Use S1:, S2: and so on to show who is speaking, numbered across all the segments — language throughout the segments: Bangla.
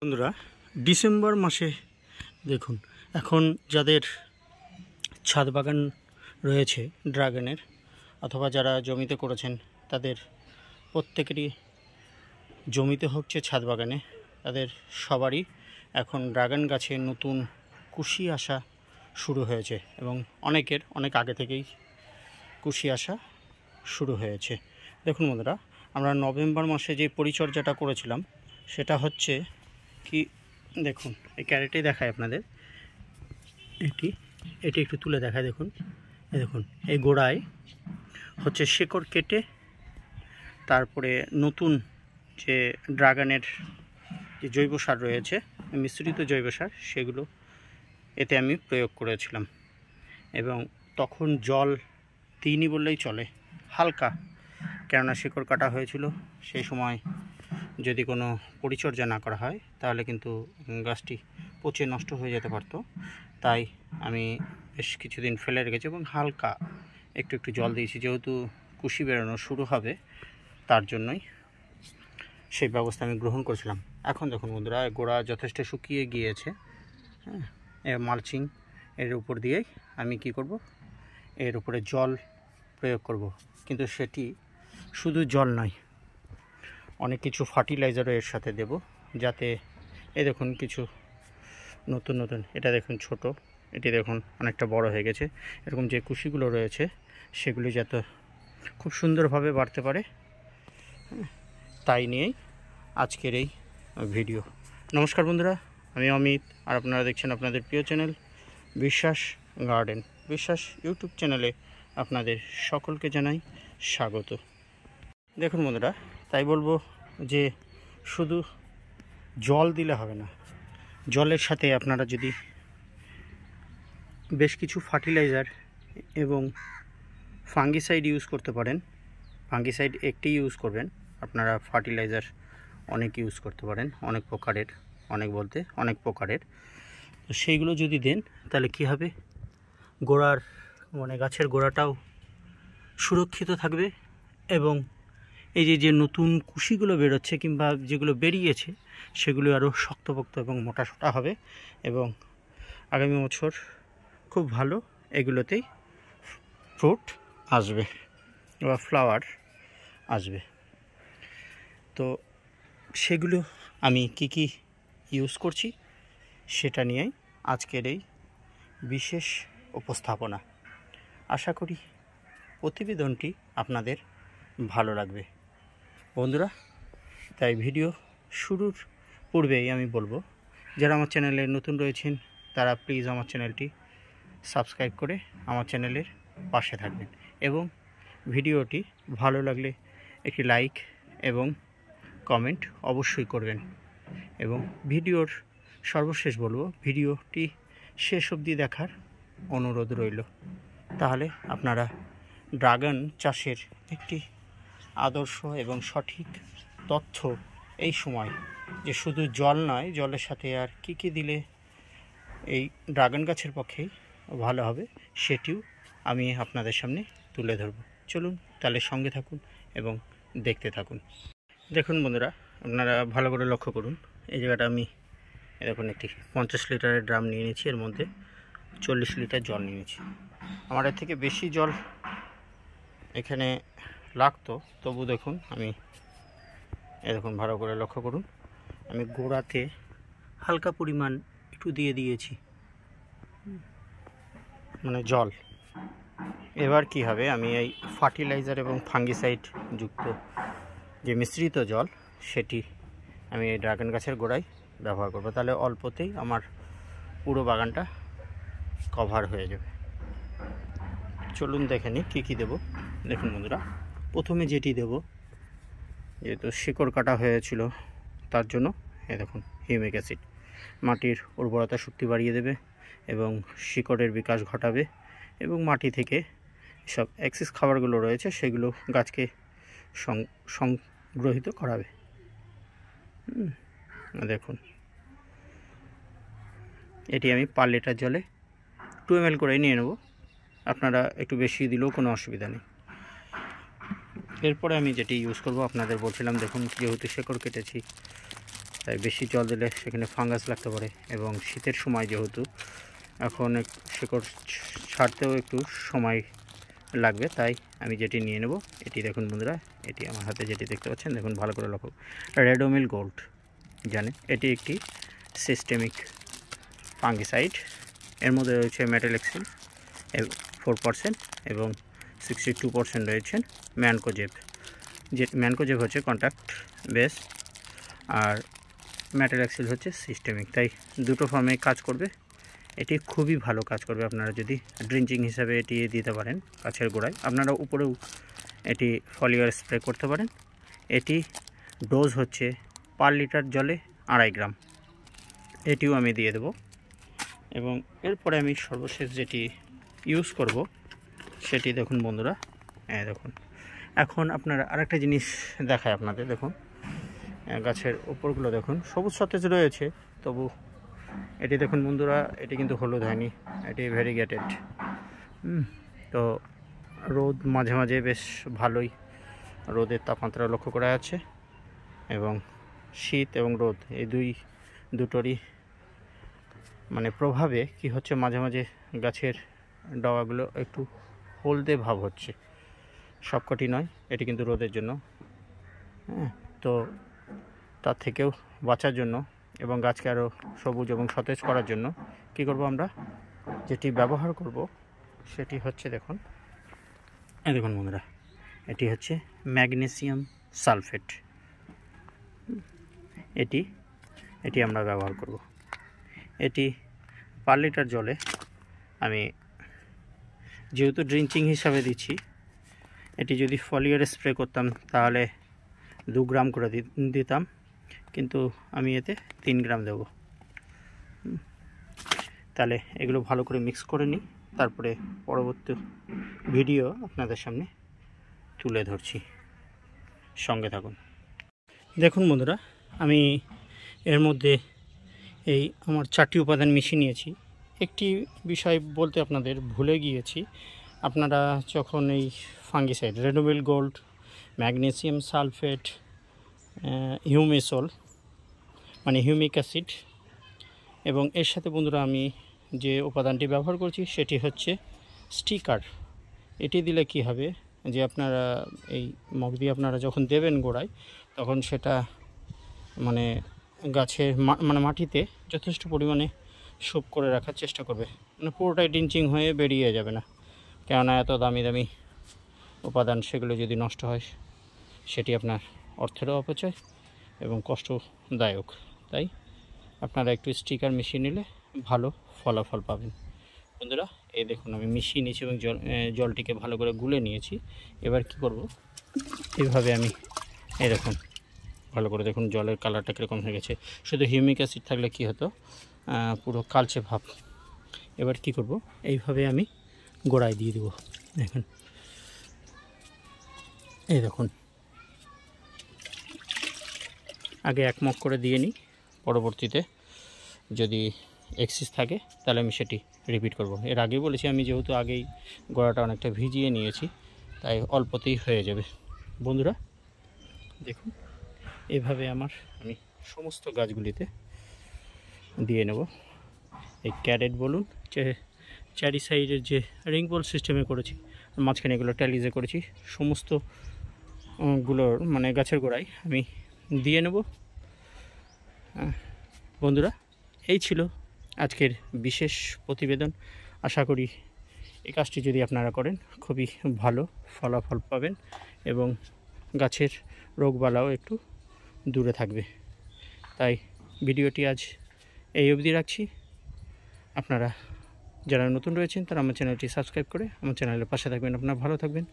S1: বন্ধুরা, ডিসেম্বর মাসে দেখুন, এখন যাদের ছাদ বাগান রয়েছে ড্রাগনের, অথবা যারা জমিতে করেছেন, তাদের প্রত্যেকেরই জমিতে হচ্ছে ছাদ বাগানে, তাদের সবারই এখন ড্রাগন গাছে নতুন কুশি আসা শুরু হয়েছে এবং অনেকের অনেক আগে থেকেই কুশি আসা শুরু হয়েছে। দেখুন বন্ধুরা, আমরা নভেম্বর মাসে যে পরিচর্যাটা করেছিলাম সেটা হচ্ছে কি, দেখুন এই ক্যারেটেই দেখায় আপনাদের, এটি একটু তুলে দেখায়। দেখুন দেখুন, এই গোড়ায় হচ্ছে শেকড় কেটে তারপরে নতুন যে ড্রাগনের যে জৈব সার রয়েছে, মিশ্রিত জৈব সার, সেগুলো এতে আমি প্রয়োগ করেছিলাম এবং তখন জল দিইনি বললেই চলে, হালকা, কেননা শেকড় কাটা হয়েছিল। সেই সময় যদি কোনো পরিচর্যা না করা হয় তাহলে কিন্তু গাছটি পচে নষ্ট হয়ে যেতে পারত। তাই আমি বেশ কিছুদিন ফেলে রেখেছি এবং হালকা একটু একটু জল দিয়েছি, যেহেতু কুশি বেরোনো শুরু হবে তার জন্যই সেই ব্যবস্থা আমি গ্রহণ করেছিলাম। এখন দেখুন বন্ধুরা, গোড়া যথেষ্ট শুকিয়ে গিয়েছে। হ্যাঁ, মালচিং এর উপর দিয়েই আমি কি করব, এর উপরে জল প্রয়োগ করব। কিন্তু সেটি শুধু জল নয়, অনেক কিছু ফার্টিলাইজারও এর সাথে দেব, যাতে এই দেখুন কিছু নতুন নতুন, এটা দেখুন ছোট, এটি দেখুন অনেকটা বড় হয়ে গেছে, এরকম যে কুশিগুলো রয়েছে সেগুলি যাতে খুব সুন্দরভাবে বাড়তে পারে, তাই নিয়েই আজকের এই ভিডিও। নমস্কার বন্ধুরা, আমি অমিত, আর আপনারা দেখছেন আপনাদের প্রিয় চ্যানেল বিশ্বাস গার্ডেন। বিশ্বাস ইউটিউব চ্যানেলে আপনাদের সকলকে জানাই স্বাগত। দেখুন বন্ধুরা, তাই বলবো যে শুধু জল দিলে হবে না, জলের সাথে আপনারা যদি বেশ কিছু ফার্টিলাইজার এবং ফাঙ্গিসাইড ইউজ করতে পারেন। ফাঙ্গিসাইড একটি ইউজ করবেন, আপনারা ফার্টিলাইজার অনেক ইউজ করতে পারেন, অনেক প্রকারের, অনেক বলতে অনেক প্রকারের। তো সেইগুলো যদি দেন তাহলে কি হবে, গোড়ার গাছের গোড়াটাও সুরক্ষিত থাকবে এবং এই যে নতুন কুশিগুলো বেরোচ্ছে কিংবা যেগুলো বেরিয়েছে সেগুলো আরও শক্তপোক্ত এবং মোটাসোটা হবে এবং আগামী বছর খুব ভালো এগুলোতেই ফ্রুট আসবে বা ফ্লাওয়ার আসবে। তো সেগুলো আমি কি ইউজ করছি সেটা নিয়েই আজকের এই বিশেষ উপস্থাপনা। আশা করি প্রতিবেদনটি আপনাদের ভালো লাগবে বন্ধুরা। তাই ভিডিও শুরুর পূর্বেই আমি বলবো, যারা আমার চ্যানেলে নতুন রয়েছেন তারা প্লিজ আমার চ্যানেলটি সাবস্ক্রাইব করে আমার চ্যানেলের পাশে থাকবেন এবং ভিডিওটি ভালো লাগলে একটি লাইক এবং কমেন্ট অবশ্যই করবেন। এবং ভিডিওর সর্বশেষ বলবো, ভিডিওটি শেষ অবধি দেখার অনুরোধ রইল, তাহলে আপনারা ড্রাগন চাষের একটি আদর্শ এবং সঠিক তথ্য, এই সময় যে শুধু জল নয়, জলের সাথে আর কি দিলে এই ড্রাগন গাছের পক্ষেই ভালো হবে সেটিও আমি আপনাদের সামনে তুলে ধরব। চলুন তাহলে সঙ্গে থাকুন এবং দেখতে থাকুন। দেখুন বন্ধুরা, আপনারা ভালো করে লক্ষ্য করুন, এই জায়গাটা আমি দেখুন একটি 50 লিটারের ড্রাম নিয়ে নিয়েছি, এর মধ্যে 40 লিটার জল নিয়ে নিয়েছি। আমার এর থেকে বেশি জল এখানে লাগতো, তবু দেখুন আমি দেখুন ভালো করে লক্ষ্য করুন, আমি গোড়াতে হালকা পরিমাণ একটু দিয়ে দিয়েছি জল। এবার কি হবে, আমি এই ফার্টিলাইজার এবং ফাঙ্গিসাইড যুক্ত যে মিশ্রিত জল সেটি আমি এই ড্রাগন গাছের গোড়ায় ব্যবহার করব, তাহলে অল্পতেই আমার পুরো বাগানটা কভার হয়ে যাবে। চলুন দেখে নিই কী দেবো। দেখুন বন্ধুরা, প্রথমে যেটি দেব, যেহেতু শিকড় কাটা হয়েছিল তার জন্য দেখুন হিউমিক অ্যাসিড, মাটির উর্বরতা শক্তি বাড়িয়ে দেবে এবং শিকড়ের বিকাশ ঘটাবে এবং মাটি থেকে সব এক্সেস খাবারগুলো রয়েছে সেগুলো গাছকে সংগ্রহিত করাবে। দেখুন এটি আমি পার লিটার জলে 2 ml করে নিয়ে নেব, আপনারা একটু বেশি দিলেও কোনো অসুবিধা নেই। এরপরে আমি যেটি ইউজ করব আপনাদের বলছিলাম, দেখুন যেহেতু শেকড় কেটেছি তাই বেশি জল দিলে সেখানে ফাঙ্গাস লাগতে পারে, এবং শীতের সময় যেহেতু এখন শিকড় ছাড়তেও একটু সময় লাগবে, তাই আমি যেটি নিয়ে নেব এটি দেখুন বন্ধুরা, এটি আমার হাতে যেটি দেখতে পাচ্ছেন, দেখুন ভালো করে লক্ষ্য, রেডোমিল গোল্ড। জানেন এটি একটি সিস্টেমিক ফাঙ্গিসাইড। এর মধ্যে রয়েছে মেটালেক্সিল 4% এবং 62% রয়েছে ম্যানকোজেব। যে ম্যানকোজেব হচ্ছে কন্ট্যাক্ট বেস আর মেটালেক্সিল হচ্ছে সিস্টেমিক, তাই দুটো ফর্মে কাজ করবে। এটি খুবই ভালো কাজ করবে। আপনারা যদি ড্রিঞ্চিং হিসাবে এটি দিতে পারেন গাছের গোড়ায়, আপনারা উপরেও এটি ফলিয়ার স্প্রে করতে পারেন। এটি ডোজ হচ্ছে পার লিটার জলে 2.5 গ্রাম, এটিও আমি দিয়ে দেব। এবং এরপরে আমি সর্বশেষ যেটি ইউজ করব সেটি দেখুন বন্ধুরা, দেখুন এখন আপনারা আরেকটা জিনিস দেখায় আপনাদের, দেখুন গাছের উপরগুলো দেখুন সবুজ সতেজ রয়েছে, তবু এটি দেখুন বন্ধুরা, এটি কিন্তু হলুদ হয়নি, এটি ভেরিগেটেড। তো রোদ মাঝে মাঝে বেশ ভালোই রোদের তাপমাত্রা লক্ষ্য করা যাচ্ছে, এবং শীত এবং রোদ এই দুটোরই মানে প্রভাবে কি হচ্ছে, মাঝে মাঝে গাছের ডগাগুলো একটু হলদে ভাব হচ্ছে, সবকটি নয়, এটি কিন্তু রোদের জন্য। তো তার থেকেও বাঁচার জন্য এবং গাছকে আরও সবুজ এবং সতেজ করার জন্য কি করব আমরা, যেটি ব্যবহার করব সেটি হচ্ছে দেখুন, দেখুন বন্ধুরা, এটি হচ্ছে ম্যাগনেসিয়াম সালফেট। এটি আমরা ব্যবহার করব। এটি পার লিটার জলে আমি যেহেতু ড্রিঞ্চিং হিসাবে দিচ্ছি, এটি যদি ফলিয়ারে স্প্রে করতাম তাহলে 2 গ্রাম করে দিতাম, কিন্তু আমি এতে 3 গ্রাম দেব। তাহলে এগুলো ভালো করে মিক্স করে নিই, তারপরে পরবর্তী ভিডিও আপনাদের সামনে তুলে ধরছি, সঙ্গে থাকুন। দেখুন বন্ধুরা, আমি এর মধ্যে এই আমার 4টি উপাদান মিশিয়ে নিয়েছি। একটি বিষয় বলতে আপনাদের ভুলে গিয়েছি, আপনারা যখন এই fungicide Ridomil gold, magnesium sulphate, Humesol মানে হিউমিক অ্যাসিড, এবং এর সাথে বন্ধুরা আমি যে উপাদানটি ব্যবহার করছি সেটি হচ্ছে স্টিকার। এটি দিলে কি হবে, যে আপনারা এই মগ দিয়ে আপনারা যখন দেবেন গোড়ায়, তখন সেটা মানে গাছের মানে মাটিতে যথেষ্ট পরিমাণে সোপ করে রাখার চেষ্টা করবে, মানে পুরোটাই ড্রিঞ্চিং হয়ে বেরিয়ে যাবে না, কেননা এত দামি দামি উপাদান সেগুলো যদি নষ্ট হয় সেটি আপনার অর্থেরও অপচয় এবং কষ্টদায়ক। তাই আপনারা একটু স্টিকার মিশিয়ে নিলে ভালো ফলাফল পাবেন। বন্ধুরা এই দেখুন আমি মিশিয়ে নিয়েছি এবং জলটিকে ভালো করে গুলে নিয়েছি। এবার কি করব, এইভাবে আমি এই দেখুন ভালো করে দেখুন জলের কালারটা কীরকম হয়ে গেছে। শুধু হিউমিক অ্যাসিড থাকলে কি হতো, পুরো কালচে ভাব। এবার কি করব, এইভাবে আমি গোড়ায় দিয়ে দেবো। দেখুন এই দেখুন, আগে 1 মগ করে দিয়ে নিই, পরবর্তীতে যদি এক্সিস থাকে তাহলে আমি সেটি রিপিট করব। এর আগেই বলেছি আমি যেহেতু আগেই গোড়াটা অনেকটা ভিজিয়ে নিয়েছি, তাই অল্পতেই হয়ে যাবে। বন্ধুরা দেখুন এইভাবে আমি সমস্ত গাছগুলিতে দিয়ে নেব। এই ক্যারেট বলুন, চারি সাইডের যে রিং বল সিস্টেমে করেছি, মাঝখানে এগুলো ট্যালিজে করেছি, সমস্ত গুলোর মানে গাছের গোড়ায় আমি দিয়ে নেব। বন্ধুরা এই ছিল আজকের বিশেষ প্রতিবেদন। আশা করি এই কাজটি যদি আপনারা করেন খুবই ভালো ফলাফল পাবেন এবং গাছের রোগবালাও একটু দূরে থাকবে। তাই ভিডিওটি আজ এই অবধি রাখছি। আপনারা যারা নতুন রয়েছেন তারা আমার চ্যানেলটি সাবস্ক্রাইব করে আমার চ্যানেলের পাশে থাকবেন। আপনারা ভালো থাকবেন,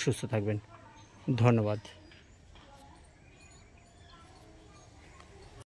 S1: সুস্থ থাকবেন। ধন্যবাদ।